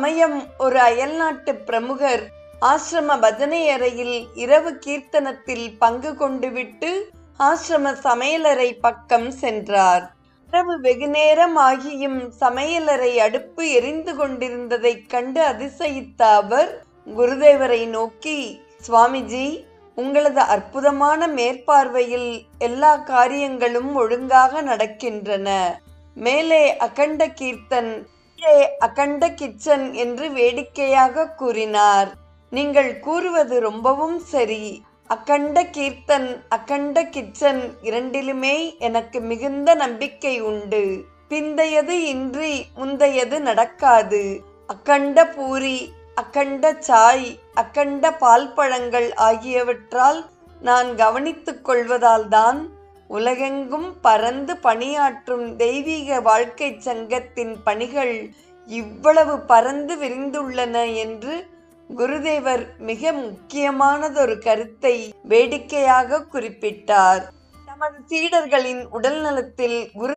சமயம் ஒரு அயல்நாட்டு பிரமுகர் ஆசிரம பஜனை அறையில் இரவு கீர்த்தனத்தில் பங்கு கொண்டுவிட்டு ஆசிரம சமையலறை பக்கம் சென்றார். இரவு வெகுநேரம் ஆகியும் சமையலறை அடுப்பு எரிந்து கொண்டிருந்ததைக் கண்டு அதிசயித்த அவர் குருதேவரை நோக்கி, சுவாமிஜி, உங்களது அற்புதமான மேற்பார்வையில் எல்லா காரியங்களும் ஒழுங்காக நடக்கின்றன. மேலே அகண்ட கீர்த்தன், கீழே அகண்ட கிச்சன் என்று வேடிக்கையாக கூறினார். நீங்கள் கூறுவது ரொம்பவும் சரி. அகண்ட கீர்த்தன், அகண்ட கிச்சன் இரண்டிலுமே எனக்கு மிகுந்த நம்பிக்கை உண்டு. பிந்தையது இன்றி முந்தையது நடக்காது. அகண்ட பூரி, அகண்ட சாய், அகண்ட பால் பழங்கள் ஆகியவற்றால் நான் கவனித்துக் கொள்வதால்தான் உலகெங்கும் பரந்து பணியாற்றும் தெய்வீக வாழ்க்கை சங்கத்தின் பணிகள் இவ்வளவு பரந்து விரிந்துள்ளன என்று குருதேவர் மிக முக்கியமானதொரு கருத்தை வேடிக்கையாக குறிப்பிட்டார். நமது சீடர்களின் உடல் நலத்தில் குரு